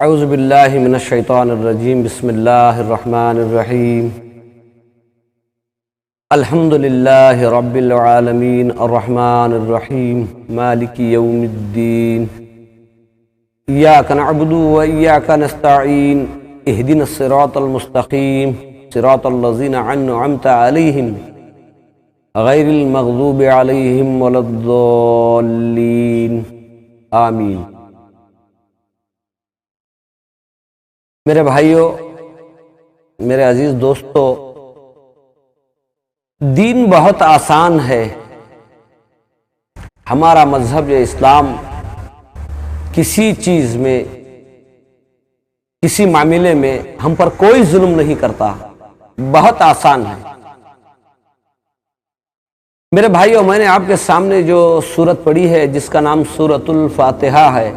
اعوذ باللہ من الشیطان الرجیم بسم اللہ الرحمن الرحیم الحمد للہ رب العالمین الرحمن الرحیم مالک یوم الدین ایاک نعبد و ایاک نستعین اہدنا الصراط المستقیم صراط الذین انعمت علیہم غیر المغضوب علیہم ولا الضالین آمین۔ میرے بھائیوں، میرے عزیز دوستو، دین بہت آسان ہے۔ ہمارا مذہب اسلام کسی چیز میں، کسی معاملے میں ہم پر کوئی ظلم نہیں کرتا، بہت آسان ہے۔ میرے بھائیوں، میں نے آپ کے سامنے جو سورت پڑھی ہے جس کا نام سورۃ الفاتحہ ہے،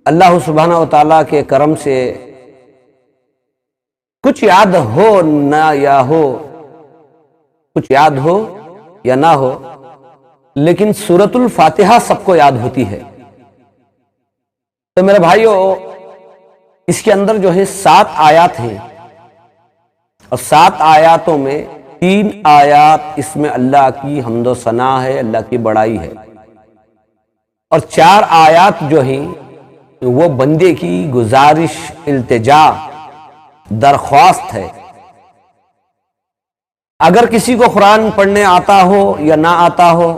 اللہ سبحانہ و تعالیٰ کے کرم سے کچھ یاد ہو نہ یا ہو، کچھ یاد ہو یا نہ ہو، لیکن سورۃ الفاتحہ سب کو یاد ہوتی ہے۔ تو میرے بھائیوں، اس کے اندر جو ہے 7 آیات ہیں، اور 7 آیاتوں میں 3 آیات اس میں اللہ کی حمد و ثنا ہے، اللہ کی بڑائی ہے، اور 4 آیات جو ہیں وہ بندے کی گزارش، التجا، درخواست ہے۔ اگر کسی کو قرآن پڑھنے آتا ہو یا نہ آتا ہو،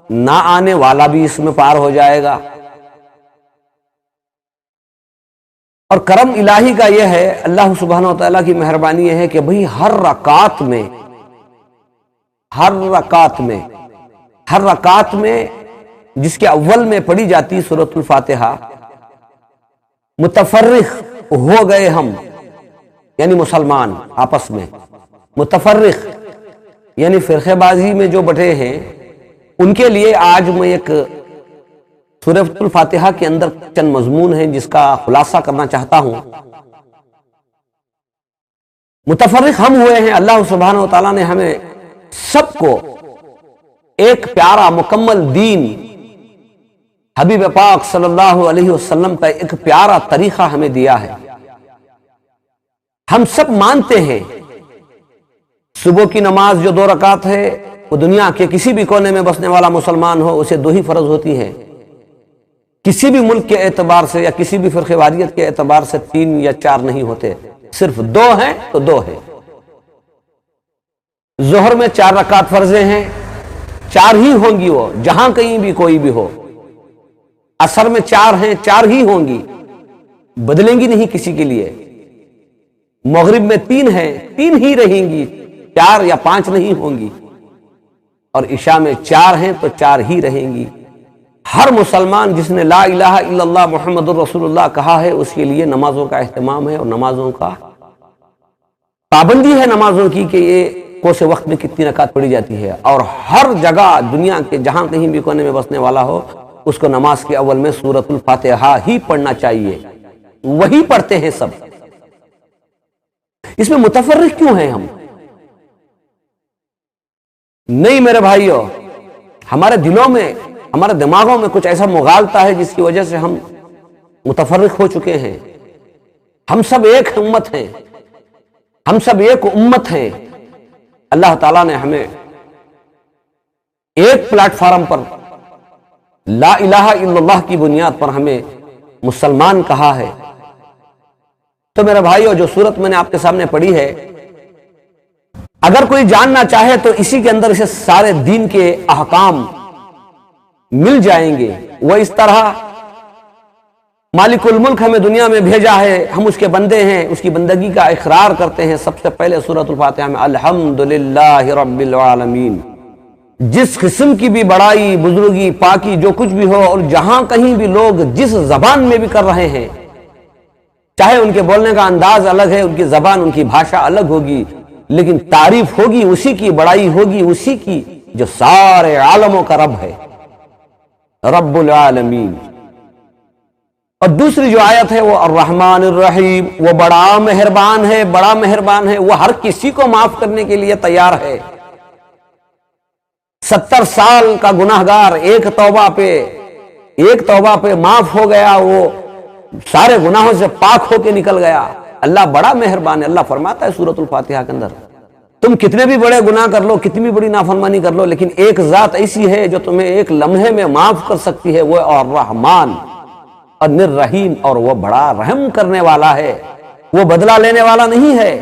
نہ آنے والا بھی اس میں پار ہو جائے گا۔ اور کرم الہی کا یہ ہے، اللہ سبحانہ و تعالیٰ کی مہربانی یہ ہے کہ بھئی ہر رکعت میں جس کے اول میں پڑھی جاتی سورۃ الفاتحہ، متفرق ہو گئے ہم، یعنی مسلمان آپس میں، متفرق یعنی فرقے بازی میں جو بٹے ہیں، ان کے لیے آج میں ایک سورۃ الفاتحہ کے اندر چند مضمون ہیں جس کا خلاصہ کرنا چاہتا ہوں۔ متفرق ہم ہوئے ہیں، اللہ سبحانہ و تعالیٰ نے ہمیں سب کو ایک پیارا مکمل دین، حبیب پاک صلی اللہ علیہ وسلم کا ایک پیارا طریقہ ہمیں دیا ہے۔ ہم سب مانتے ہیں صبح کی نماز جو 2 رکعت ہے، وہ دنیا کے کسی بھی کونے میں بسنے والا مسلمان ہو اسے 2 ہی فرض ہوتی ہیں۔ کسی بھی ملک کے اعتبار سے یا کسی بھی فرقہ واریت کے اعتبار سے 3 یا 4 نہیں ہوتے، صرف 2 ہیں تو 2 ہیں۔ ظہر میں 4 رکعت فرضیں ہیں، 4 ہی ہوں گی، وہ جہاں کہیں بھی کوئی بھی ہو۔ عصر میں 4 ہیں، 4 ہی ہوں گی، بدلیں گی نہیں کسی کے لیے۔ مغرب میں 3 ہیں، 3 ہی رہیں گی، 4 یا 5 نہیں ہوں گی۔ اور عشاء میں 4 ہیں تو 4 ہی رہیں گی۔ ہر مسلمان جس نے لا الہ الا اللہ محمد الرسول اللہ کہا ہے، اس کے لیے نمازوں کا اہتمام ہے، اور نمازوں کا پابندی ہے نمازوں کی، کہ یہ کوسے وقت میں کتنی رکعت پڑھی جاتی ہے۔ اور ہر جگہ دنیا کے جہاں کہیں بھی کونے میں بسنے والا ہو، اس کو نماز کے اول میں سورۃ الفاتحہ ہی پڑھنا چاہیے، وہی پڑھتے ہیں سب۔ اس میں متفرق کیوں ہیں ہم؟ نہیں میرے بھائیوں، ہمارے دلوں میں، ہمارے دماغوں میں کچھ ایسا مغالطہ ہے جس کی وجہ سے ہم متفرق ہو چکے ہیں۔ ہم سب ایک امت ہیں، ہم سب ایک امت ہیں۔ اللہ تعالیٰ نے ہمیں ایک پلیٹ فارم پر لا الہ الا اللہ کی بنیاد پر ہمیں مسلمان کہا ہے۔ تو میرے بھائیو، جو سورت میں نے آپ کے سامنے پڑھی ہے، اگر کوئی جاننا چاہے تو اسی کے اندر اسے سارے دین کے احکام مل جائیں گے۔ وہ اس طرح مالک الملک ہمیں دنیا میں بھیجا ہے، ہم اس کے بندے ہیں، اس کی بندگی کا اقرار کرتے ہیں۔ سب سے پہلے سورۃ الفاتحہ میں الحمدللہ رب العالمین، جس قسم کی بھی بڑائی، بزرگی، پاکی جو کچھ بھی ہو، اور جہاں کہیں بھی لوگ جس زبان میں بھی کر رہے ہیں، چاہے ان کے بولنے کا انداز الگ ہے، ان کی زبان، ان کی بھاشا الگ ہوگی، لیکن تعریف ہوگی اسی کی، بڑائی ہوگی اسی کی جو سارے عالموں کا رب ہے، رب العالمین۔ اور دوسری جو آیت ہے وہ الرحمن الرحیم، وہ بڑا مہربان ہے، بڑا مہربان ہے، وہ ہر کسی کو معاف کرنے کے لیے تیار ہے۔ 70 سال کا گناہگار ایک توبہ پہ ایک توبہ پہ معاف ہو گیا، وہ سارے گناہوں سے پاک ہو کے نکل گیا۔ اللہ بڑا مہربان ہے۔ اللہ فرماتا ہے سورۃ الفاتحہ کے اندر، تم کتنے بھی بڑے گناہ کر لو، کتنی بھی بڑی نافرمانی کر لو، لیکن ایک ذات ایسی ہے جو تمہیں ایک لمحے میں معاف کر سکتی ہے، وہ الرحمن اور الرحیم، اور وہ بڑا رحم کرنے والا ہے، وہ بدلہ لینے والا نہیں ہے،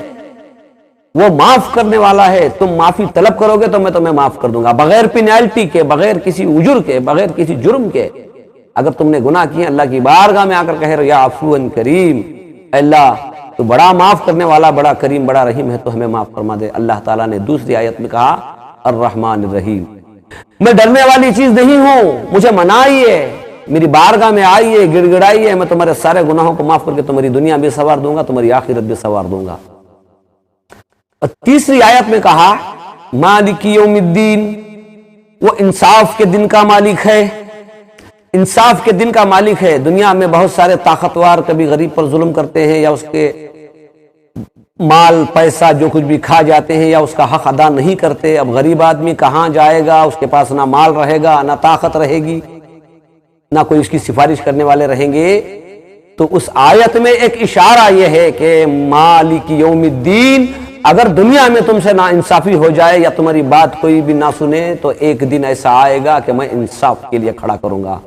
وہ معاف کرنے والا ہے۔ تم معافی طلب کرو گے تو میں تمہیں معاف کر دوں گا، بغیر پینالٹی کے، بغیر کسی اجر کے، بغیر کسی جرم کے۔ اگر تم نے گناہ کیے، اللہ کی بارگاہ میں آ کر کہہ رہے یا عفو کریم، اے اللہ تو بڑا معاف کرنے والا، بڑا کریم، بڑا رحیم ہے، تو ہمیں معاف فرما دے۔ اللہ تعالیٰ نے دوسری آیت میں کہا الرحمن الرحیم، میں ڈرنے والی چیز نہیں ہوں، مجھے منائیے، میری بارگاہ میں آئیے، گڑ گڑائیے، میں تمہارے سارے گناہوں کو معاف کر کے تمہاری دنیا بھی سنوار دوں گا، تمہاری آخرت بھی سنوار دوں گا۔ اور تیسری آیت میں کہا مالک یوم الدین، وہ انصاف کے دن کا مالک ہے، انصاف کے دن کا مالک ہے۔ دنیا میں بہت سارے طاقتور کبھی غریب پر ظلم کرتے ہیں، یا اس کے مال پیسہ جو کچھ بھی کھا جاتے ہیں، یا اس کا حق ادا نہیں کرتے۔ اب غریب آدمی کہاں جائے گا؟ اس کے پاس نہ مال رہے گا، نہ طاقت رہے گی، نہ کوئی اس کی سفارش کرنے والے رہیں گے۔ تو اس آیت میں ایک اشارہ یہ ہے کہ مالک یوم الدین، اگر دنیا میں تم سے نا انصافی ہو جائے یا تمہاری بات کوئی بھی نہ سنے، تو ایک دن ایسا آئے گا کہ میں انصاف کے لیے کھڑا کروں گا۔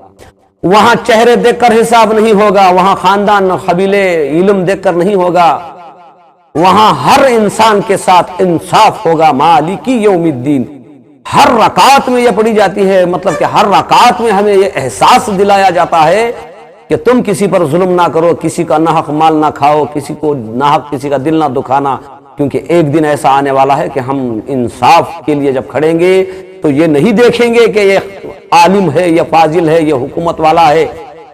وہاں چہرے دیکھ کر حساب نہیں ہوگا، وہاں خاندان قبیلے علم دیکھ کر نہیں ہوگا، وہاں ہر انسان کے ساتھ انصاف ہوگا۔ مالک یوم الدین ہر رکعت میں یہ پڑھی جاتی ہے، مطلب کہ ہر رکعت میں ہمیں یہ احساس دلایا جاتا ہے کہ تم کسی پر ظلم نہ کرو، کسی کا ناحق مال نہ کھاؤ، کسی کو ناحق کسی کا دل نہ دکھانا، کیونکہ ایک دن ایسا آنے والا ہے کہ ہم انصاف کے لیے جب کھڑیں گے تو یہ نہیں دیکھیں گے کہ یہ عالم ہے، یہ فاضل ہے، یہ حکومت والا ہے،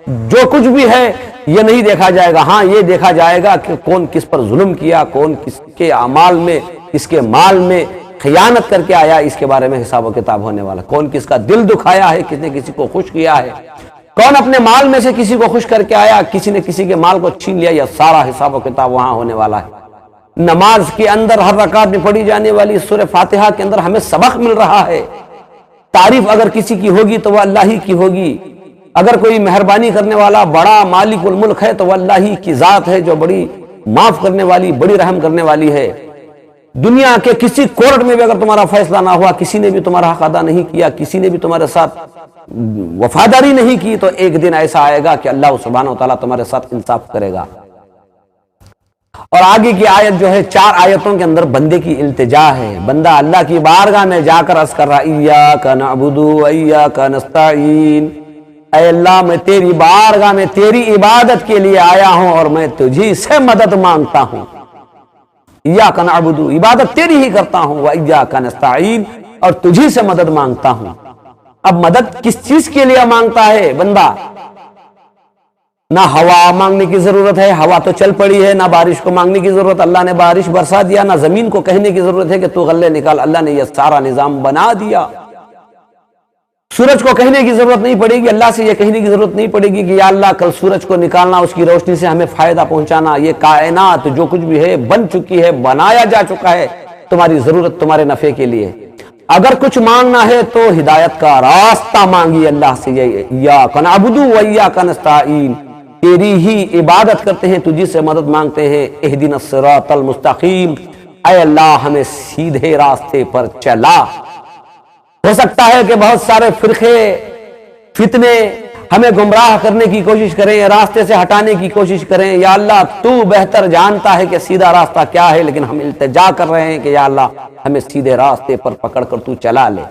جو کچھ بھی ہے یہ نہیں دیکھا جائے گا۔ ہاں یہ دیکھا جائے گا کہ کون کس پر ظلم کیا، کون کس کے اعمال میں، کس کے مال میں خیانت کر کے آیا، اس کے بارے میں حساب و کتاب ہونے والا، کون کس کا دل دکھایا ہے، کس نے کسی کو خوش کیا ہے، کون اپنے مال میں سے کسی کو خوش کر کے آیا، کسی نے کسی کے مال کو چھین لیا، یہ سارا حساب و کتاب وہاں ہونے والا ہے۔ نماز کے اندر ہر رکعت میں پڑھی جانے والی سورہ فاتحہ کے اندر ہمیں سبق مل رہا ہے۔ تعریف اگر کسی کی ہوگی تو وہ اللہ ہی کی ہوگی، اگر کوئی مہربانی کرنے والا بڑا مالک الملک ہے تو وہ اللہ ہی کی ذات ہے جو بڑی معاف کرنے والی، بڑی رحم کرنے والی ہے۔ دنیا کے کسی کورٹ میں بھی اگر تمہارا فیصلہ نہ ہوا، کسی نے بھی تمہارا حق ادا نہیں کیا، کسی نے بھی تمہارے ساتھ وفاداری نہیں کی، تو ایک دن ایسا آئے گا کہ اللہ سبحانہ و تعالیٰ تمہارے ساتھ انصاف کرے گا۔ اور آگے کی آیت جو ہے، 4 آیتوں کے اندر بندے کی التجا ہے، بندہ اللہ کی بارگاہ میں جا کر عرض کر رہا ایاک نعبد و ایاک نستعین، اے اللہ میں تیری بارگاہ میں تیری عبادت کے لیے آیا ہوں اور میں تجھی سے مدد مانگتا ہوں۔ ایاک نعبد، عبادت تیری ہی کرتا ہوں، و ایاک نستعین، اور تجھی سے مدد مانگتا ہوں۔ اب مدد کس چیز کے لیے مانگتا ہے بندہ؟ نہ ہوا مانگنے کی ضرورت ہے، ہوا تو چل پڑی ہے، نہ بارش کو مانگنے کی ضرورت، اللہ نے بارش برسا دیا، نہ زمین کو کہنے کی ضرورت ہے کہ تو غلے نکال، اللہ نے یہ سارا نظام بنا دیا۔ سورج کو کہنے کی ضرورت نہیں پڑے گی، اللہ سے یہ کہنے کی ضرورت نہیں پڑے گی کہ یا اللہ کل سورج کو نکالنا، اس کی روشنی سے ہمیں فائدہ پہنچانا۔ یہ کائنات جو کچھ بھی ہے بن چکی ہے، بنایا جا چکا ہے تمہاری ضرورت، تمہارے نفع کے لیے۔ اگر کچھ مانگنا ہے تو ہدایت کا راستہ مانگی اللہ سے، ایاک نعبد و ایاک نستعین، تیری ہی عبادت کرتے ہیں، تجھی سے مدد مانگتے ہیں۔ اہدنا الصراط المستقیم، اے اللہ ہمیں سیدھے راستے پر چلا۔ ہو سکتا ہے کہ بہت سارے فرقے، فتنے ہمیں گمراہ کرنے کی کوشش کریں، راستے سے ہٹانے کی کوشش کریں، یا اللہ تو بہتر جانتا ہے کہ سیدھا راستہ کیا ہے، لیکن ہم التجا کر رہے ہیں کہ یا اللہ ہمیں سیدھے راستے پر پکڑ کر تو چلا لے۔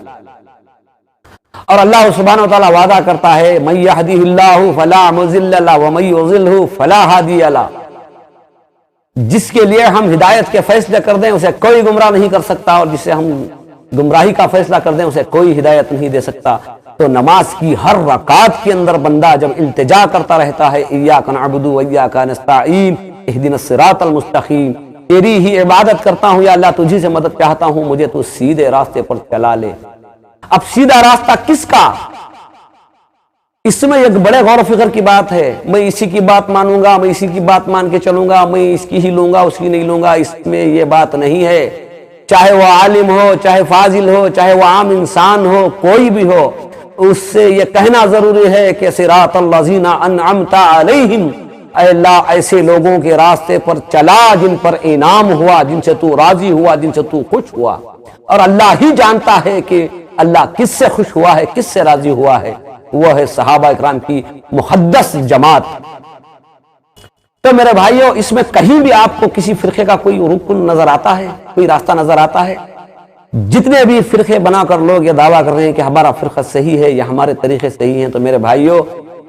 اور اللہ سبحانہ و تعالیٰ وعدہ کرتا ہے من یہدہ اللہ فلا مضل لہ ومن یضللہ فلا ہادی لہ، جس کے لیے ہم ہدایت کے فیصلے کر دیں اسے کوئی گمراہ نہیں کر سکتا، اور جسے ہم گمراہی کا فیصلہ کر دیں اسے کوئی ہدایت نہیں دے سکتا۔ تو نماز کی ہر رکعت کے اندر بندہ جب التجا کرتا رہتا ہے ایاک نعبد و ایاک نستعین اہدنا الصراط المستقیم، تیری ہی عبادت کرتا ہوں یا اللہ تجھی سے مدد چاہتا ہوں، مجھے تو سیدھے راستے پر چلا لے۔ اب سیدھا راستہ کس کا؟ اس میں ایک بڑے غور و فکر کی بات ہے۔ میں اسی کی بات مانوں گا، میں اسی کی بات مان کے چلوں گا، میں اس کی ہی لوں گا، اس کی نہیں لوں گا، اس میں یہ بات نہیں ہے۔ چاہے وہ عالم ہو، چاہے فاضل ہو، چاہے وہ عام انسان ہو، کوئی بھی ہو، اس سے یہ کہنا ضروری ہے کہ صراط الذین انعمت علیہم، اے اللہ ایسے لوگوں کے راستے پر چلا جن پر انعام ہوا، جن سے تو راضی ہوا، جن سے تو خوش ہوا، اور اللہ ہی جانتا ہے کہ اللہ کس سے خوش ہوا ہے، کس سے راضی ہوا ہے، وہ ہے صحابہ اکرام کی مقدس جماعت۔ تو میرے بھائیوں، اس میں کہیں بھی آپ کو کسی فرقے کا کوئی رکن نظر آتا ہے، کوئی راستہ نظر آتا ہے؟ جتنے بھی فرقے بنا کر لوگ یہ دعویٰ کر رہے ہیں کہ ہمارا فرقہ صحیح ہے یا ہمارے طریقے صحیح ہیں، تو میرے بھائیوں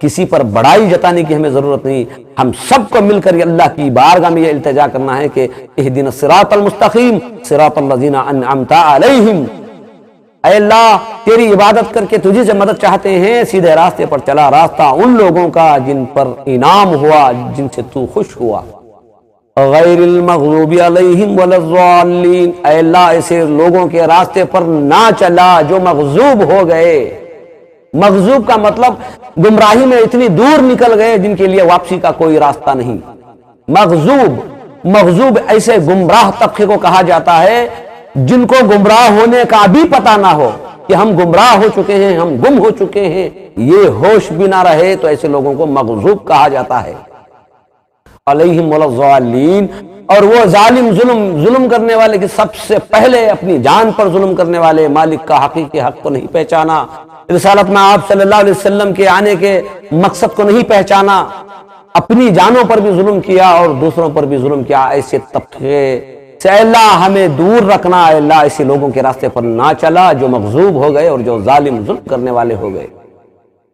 کسی پر بڑائی جتانے کی ہمیں ضرورت نہیں۔ ہم سب کو مل کر اللہ کی بارگاہ میں یہ التجا کرنا ہے کہ اہدنا الصراط المستقیم صراط الذین انعمت علیہم، اے اللہ تیری عبادت کر کے تجھے سے مدد چاہتے ہیں، سیدھے راستے پر چلا، راستہ ان لوگوں کا جن پر انعام ہوا، جن سے تو خوش ہوا، غیر المغضوب علیہم ولا الضالین، اے اللہ ایسے لوگوں کے راستے پر نہ چلا جو مغضوب ہو گئے۔ مغضوب کا مطلب گمراہی میں اتنی دور نکل گئے جن کے لیے واپسی کا کوئی راستہ نہیں۔ مغضوب ایسے گمراہ طبقے کو کہا جاتا ہے جن کو گمراہ ہونے کا بھی پتہ نہ ہو کہ ہم گمراہ ہو چکے ہیں، ہم گم ہو چکے ہیں، یہ ہوش بھی نہ رہے، تو ایسے لوگوں کو مغضوب کہا جاتا ہے۔ علیہم ولا الضالین، اور وہ ظالم ظلم کرنے والے کہ سب سے پہلے اپنی جان پر ظلم کرنے والے مالک کا حقیقی حق کو نہیں پہچانا، رسالت میں آپ صلی اللہ علیہ وسلم کے آنے کے مقصد کو نہیں پہچانا، اپنی جانوں پر بھی ظلم کیا اور دوسروں پر بھی ظلم کیا، ایسے طبقے سے اے اللہ ہمیں دور رکھنا، اے اللہ ایسے لوگوں کے راستے پر نہ چلا جو مغضوب ہو گئے اور جو ظالم ظلم کرنے والے ہو گئے۔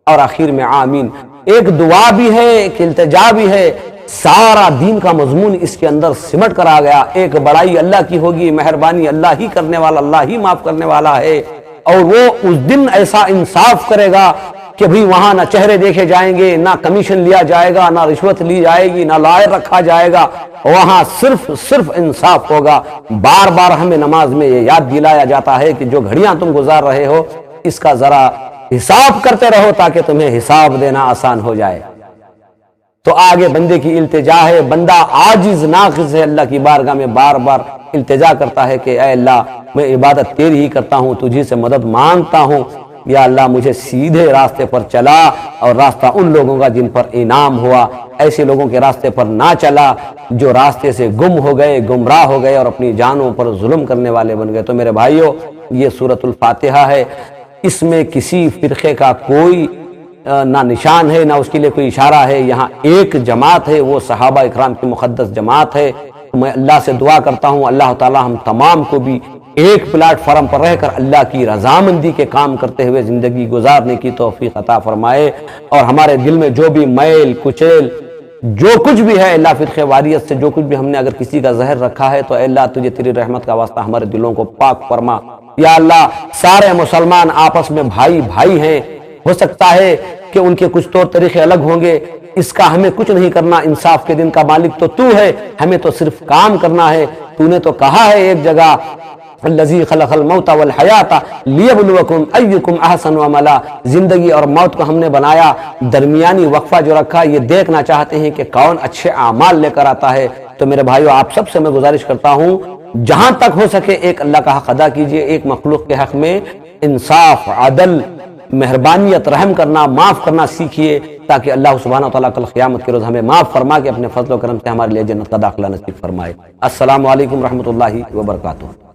اور آخر میں آمین، ایک دعا بھی ہے، ایک التجا بھی ہے، سارا دین کا مضمون اس کے اندر سمٹ کر آ گیا۔ ایک بڑائی اللہ کی ہوگی، مہربانی اللہ ہی کرنے والا، اللہ ہی معاف کرنے والا ہے، اور وہ اس دن ایسا انصاف کرے گا کہ بھئی وہاں نہ چہرے دیکھے جائیں گے، نہ کمیشن لیا جائے گا، نہ رشوت لی جائے گی، نہ لائر رکھا جائے گا، وہاں صرف انصاف ہوگا۔ بار بار ہمیں نماز میں یہ یاد دلایا جاتا ہے کہ جو گھڑیاں تم گزار رہے ہو اس کا ذرا حساب کرتے رہو تاکہ تمہیں حساب دینا آسان ہو جائے۔ تو آگے بندے کی التجا ہے، بندہ عاجز ناقص ہے، اللہ کی بارگاہ میں بار بار التجا کرتا ہے کہ اے اللہ میں عبادت تیری ہی کرتا ہوں، تجھی سے مدد مانگتا ہوں، یا اللہ مجھے سیدھے راستے پر چلا، اور راستہ ان لوگوں کا جن پر انعام ہوا، ایسے لوگوں کے راستے پر نہ چلا جو راستے سے گم ہو گئے، گمراہ ہو گئے اور اپنی جانوں پر ظلم کرنے والے بن گئے۔ تو میرے بھائیوں، یہ سورۃ الفاتحہ ہے، اس میں کسی فرقے کا کوئی نہ نشان ہے، نہ اس کے لیے کوئی اشارہ ہے، یہاں ایک جماعت ہے، وہ صحابہ اکرام کی مقدس جماعت ہے۔ میں اللہ سے دعا کرتا ہوں اللہ تعالی ہم تمام کو بھی ایک پلیٹ فارم پر رہ کر اللہ کی رضامندی کے کام کرتے ہوئے زندگی گزارنے کی توفیق عطا فرمائے، اور ہمارے دل میں جو بھی میل کچیل جو کچھ بھی ہے اللہ فرقہ واریت سے جو کچھ بھی ہم نے اگر کسی کا زہر رکھا ہے تو اے اللہ تجھے تیری رحمت کا واسطہ ہمارے دلوں کو پاک فرما۔ یا اللہ سارے مسلمان آپس میں بھائی بھائی ہیں، ہو سکتا ہے کہ ان کے کچھ طور طریقے الگ ہوں گے، اس کا ہمیں کچھ نہیں کرنا، انصاف کے دن کا مالک تو ہے، ہمیں تو صرف کام کرنا ہے۔ تو نے تو کہا ہے ایک جگہ الذی خلق الموت والحیات لیبلوکم ایکم احسن عملا، زندگی اور موت کو ہم نے بنایا، درمیانی وقفہ جو رکھا یہ دیکھنا چاہتے ہیں کہ کون اچھے اعمال لے کر آتا ہے۔ تو میرے بھائیو آپ سب سے میں گزارش کرتا ہوں جہاں تک ہو سکے ایک اللہ کا حق ادا کیجئے، ایک مخلوق کے حق میں انصاف، عدل، مہربانیت، رحم کرنا، معاف کرنا سیکھیے، تاکہ اللہ سبحانہ و تعالیٰ کل قیامت کے روز ہمیں معاف فرما کے اپنے فضل و کرم سے ہمارے لیے جنت کا داخلہ نصیب فرمائے۔ السلام علیکم رحمۃ اللہ وبرکاتہ۔